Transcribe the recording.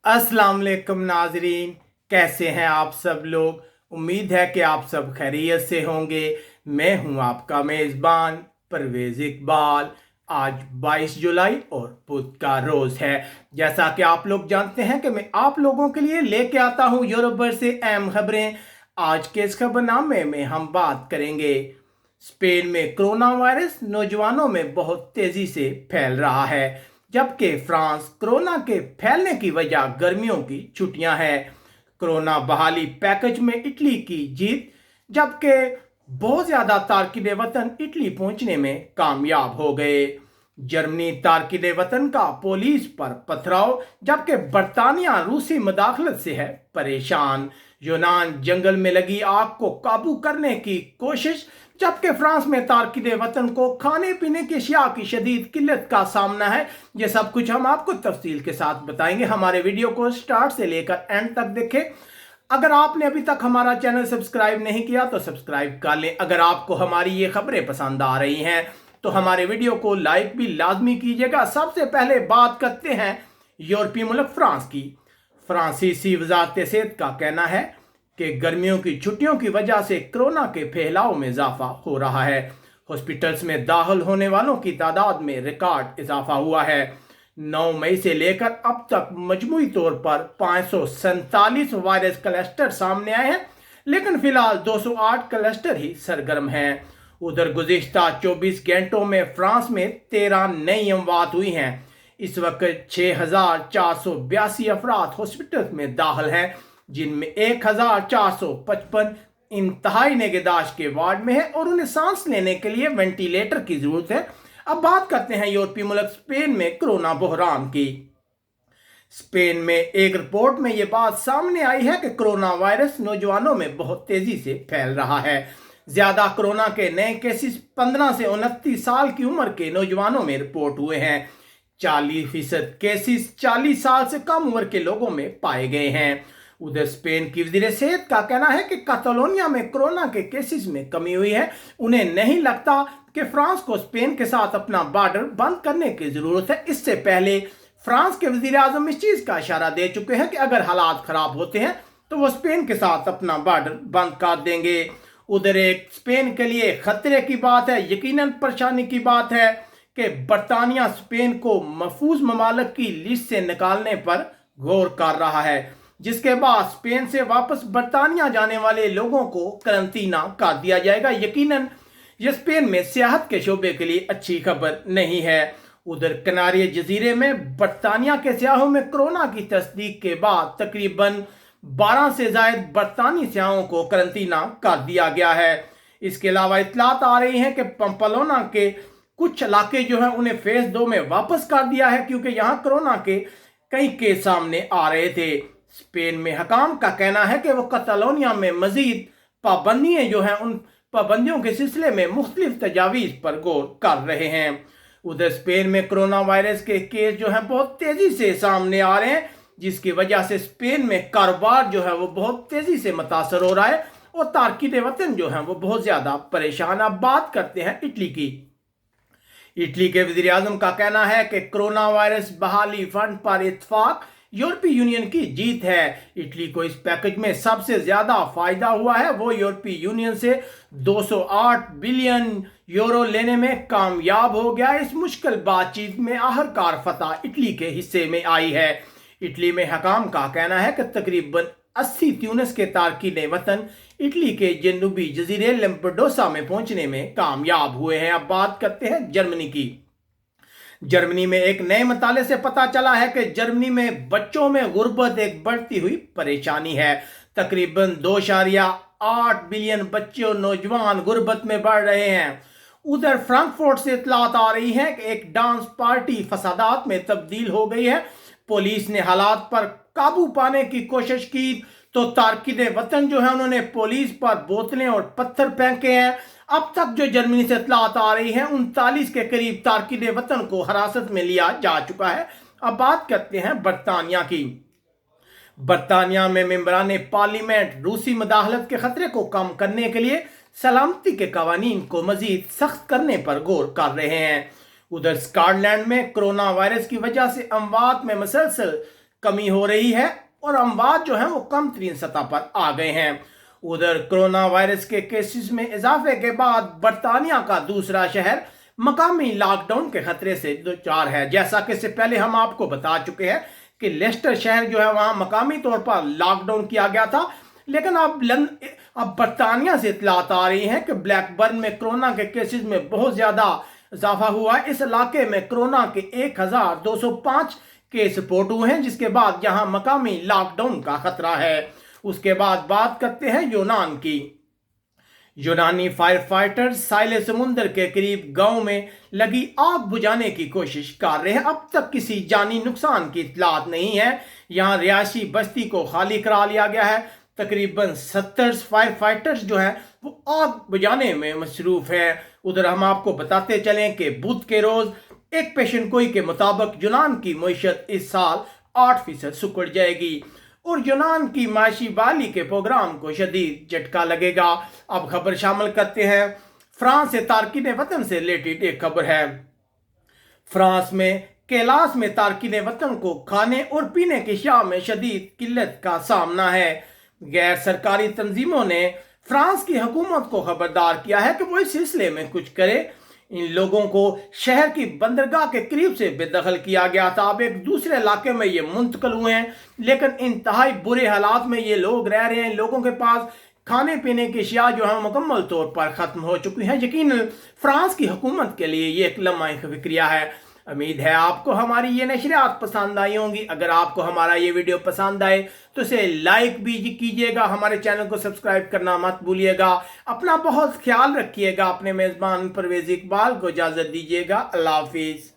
अस्सलाम वालेकुम नाजरीन, कैसे हैं आप सब लोग। उम्मीद है कि आप सब खैरियत से होंगे। मैं हूं आपका मेज़बान परवेज़ इकबाल। आज 22 जुलाई और बुध का रोज़ है। जैसा कि आप लोग जानते हैं कि मैं आप लोगों के लिए लेके आता हूं यूरोप भर से अहम खबरें। आज के इस खबरनामे में हम बात करेंगे स्पेन में कोरोना वायरस नौजवानों में बहुत तेजी से फैल रहा है, जबकि फ्रांस कोरोना के फैलने की वजह गर्मियों की छुट्टियां हैं। कोरोना बहाली पैकेज में इटली की जीत, जबकि बहुत ज्यादा तारकिन वतन इटली पहुंचने में कामयाब हो गए। जर्मनी तारकिन वतन का पुलिस पर पथराव, जबकि बरतानिया रूसी मुदाखलत से है परेशान। यूनान जंगल में लगी आग को काबू करने की कोशिश, जबकि फ्रांस में तारकिन वतन को खाने पीने की अशिया की शदीद किल्लत का सामना है। ये सब कुछ हम आपको तफसील के साथ बताएंगे। हमारे वीडियो को स्टार्ट से लेकर एंड तक देखें। अगर आपने अभी तक हमारा चैनल सब्सक्राइब नहीं किया तो सब्सक्राइब कर लें। अगर आपको हमारी ये खबरें पसंद आ रही हैं तो हमारे वीडियो को लाइक भी लाजमी कीजिएगा। सबसे पहले बात करते हैं यूरोपीय मुल्क फ्रांस की। फ्रांसीसी वजारत सेहत का कहना है कि गर्मियों की छुट्टियों की वजह से कोरोना के फैलाव में इजाफा हो रहा है। हॉस्पिटल्स में दाखिल होने वालों की तादाद में रिकॉर्ड इजाफा हुआ है। 9 मई से लेकर अब तक मजमूई तौर पर 547 वायरस क्लस्टर सामने आए हैं, लेकिन फिलहाल 208 क्लस्टर ही सरगर्म हैं। उधर गुज़िश्ता 24 घंटों में फ्रांस में 13 नई अमवात हुई हैं। इस वक्त 6,482 अफराद हॉस्पिटल में दाखिल हैं, जिनमें 1,455 इंतहाई निगहदाश्त के वार्ड में है और उन्हें सांस लेने के लिए वेंटिलेटर की जरूरत है। अब बात करते हैं यूरोपीय मुल्क स्पेन में कोरोना बहरान की। स्पेन में एक रिपोर्ट में यह बात सामने आई है कि कोरोना वायरस नौजवानों में बहुत तेजी से फैल रहा है। ज्यादा कोरोना के नए केसेस 15 से 29 साल की उम्र के नौजवानों में रिपोर्ट हुए हैं। 40% केसेस 40 साल से कम उम्र के लोगों में पाए गए हैं। उधर स्पेन की वजीर सेहत का कहना है कि कैटालोनिया में कोरोना के केसेस में कमी हुई है। उन्हें नहीं लगता कि फ्रांस को स्पेन के साथ अपना बॉर्डर बंद करने की जरूरत है। इससे पहले फ्रांस के वजीर आजम इस चीज का इशारा दे चुके हैं कि अगर हालात खराब होते हैं तो वो स्पेन के साथ अपना बॉर्डर बंद कर देंगे। उधर एक स्पेन के लिए खतरे की बात है, यकीनन परेशानी की बात है कि बरतानिया स्पेन को महफूज ममालिक की लिस्ट से निकालने पर गौर कर रहा है, जिसके बाद स्पेन से वापस बरतानिया जाने वाले लोगों को करंटीना कर दिया जाएगा। यकीनन यह स्पेन में सियाहत के शोबे के लिए अच्छी खबर नहीं है। उधर कनारी जजीरे में बरतानिया के सियाहों में कोरोना की तस्दीक के बाद तकरीबन 12 से ज्यादा बरतानी सियाहों को करंटीना कर दिया गया है। इसके अलावा इतलात आ रही हैं कि पंपलोना के कुछ इलाके जो हैं उन्हें फेज 2 में वापस कर दिया है, क्योंकि यहाँ कोरोना के कई केस सामने आ रहे थे। स्पेन में हकाम का कहना है कि वो कैटालोनिया में मजीद पाबंदियां जो हैं उन पाबंदियों के सिलसिले में मुख्तलिफ तजावीज़ पर गौर कर रहे हैं। उधर स्पेन में कोरोना वायरस के केस जो हैं बहुत तेजी से सामने आ रहे हैं, जिसकी वजह से स्पेन में कारोबार जो है वो बहुत तेजी से मुतासर हो रहा है और तारकिन वतन जो हैं वो बहुत ज्यादा परेशान। अब बात करते हैं इटली की। इटली के वजीर आजम का कहना है कि कोरोना वायरस बहाली फंड पर इत्तफाक यूरोपीय यूनियन की जीत है। इटली को इस पैकेज में सबसे ज्यादा फायदा हुआ है। वो यूरोपीय यूनियन से 208 बिलियन यूरो लेने में कामयाब हो गया। इस मुश्किल बातचीत में आखिरकार फतह इटली के हिस्से में आई है। इटली में हकाम का कहना है कि तकरीबन 80 ट्यूनिस के तारकीन वतन इटली के जनूबी जजीरे लैम्पेडूसा में पहुंचने में कामयाब हुए हैं। अब बात करते हैं जर्मनी की। जर्मनी में एक नए मताले से पता चला है कि जर्मनी में बच्चों में गुर्बत एक बढ़ती हुई परेशानी है। तकरीबन 2.8 बिलियन बच्चे और नौजवान गुर्बत में बढ़ रहे हैं। उधर फ्रैंकफर्ट से इतलात आ रही है कि एक डांस पार्टी फसादात में तब्दील हो गई है। पुलिस ने हालात पर काबू पाने की कोशिश की तो तारकिन वतन जो है उन्होंने पुलिस पर बोतलें और पत्थर फेंके हैं। अब तक जो जर्मनी से इतलात आ रही है 39 के करीब तारकिन वतन को हिरासत में लिया जा चुका है। अब बात करते हैं बरतानिया की। बरतानिया में मेंबरान पार्लियामेंट रूसी मुदाखलत के खतरे को कम करने के लिए सलामती के कवानीन को मजीद सख्त करने पर गौर कर रहे हैं। उधर स्कॉटलैंड में कोरोना वायरस की वजह से अमवात में मुसलसल कमी हो रही है और अमवात जो हैं वो कम तरीन सतह पर आ गए हैं। उधर कोरोना वायरस के केसेस में इजाफे के बाद बरतानिया का दूसरा शहर मकामी लॉकडाउन के खतरे से दो चार है। जैसा कि इससे पहले हम आपको बता चुके हैं कि लेस्टर शहर जो है वहां मकामी तौर पर लॉकडाउन किया गया था, लेकिन अब बरतानिया से इतलात आ रही हैं कि ब्लैकबर्न में कोरोना के केसेस में बहुत ज्यादा इजाफा हुआ है। इस इलाके में कोरोना के 1205 केस रिपोर्ट हुए हैं, जिसके बाद यहां मकामी लॉकडाउन का खतरा है। उसके बाद बात करते हैं यूनान की। यूनानी फायर फाइटर्स साहिल समुंदर के करीब गांव में लगी आग बुझाने की कोशिश कर रहे हैं। अब तक किसी जानी नुकसान की इतलात नहीं है। यहां रिहायशी बस्ती को खाली करा लिया गया है। तकरीबन 70 फायर फाइटर्स जो है वो आग बुझाने में मसरूफ है। उधर हम आपको बताते चलें कि बुध के रोज एक पेशन गोई के मुताबिक यूनान की मईशत इस साल 8% सिकुड़ जाएगी और यूनान की माशी बहाली के प्रोग्राम को शदीद झटका लगेगा। अब खबर शामिल करते हैं फ्रांस से तारकीन वतन से रिलेटेड एक खबर है। फ्रांस में कैलाश में तारकीन वतन को खाने और पीने की अशिया में शदीद किल्लत का सामना है। गैर सरकारी तंजीमों ने फ्रांस की हुकूमत को खबरदार किया है कि वो इस सिलसिले में कुछ करे। इन लोगों को शहर की बंदरगाह के करीब से बेदखल किया गया था। अब एक दूसरे इलाके में ये मुंतकिल हुए हैं, लेकिन इंतहाई बुरे हालात में ये लोग रह रहे हैं। लोगों के पास खाने पीने की अशिया जो है मुकम्मल तौर पर ख़त्म हो चुकी हैं। यकीनन फ्रांस की हुकूमत के लिए ये एक लम्हा फिक्रिया है। उम्मीद है आपको हमारी ये नशरियात पसंद आई होंगी। अगर आपको हमारा ये वीडियो पसंद आए तो इसे लाइक भी कीजिएगा, हमारे चैनल को सब्सक्राइब करना मत भूलिएगा। अपना बहुत ख्याल रखिएगा। अपने मेज़बान परवेज़ इकबाल को इजाज़त दीजिएगा। अल्लाह हाफिज़।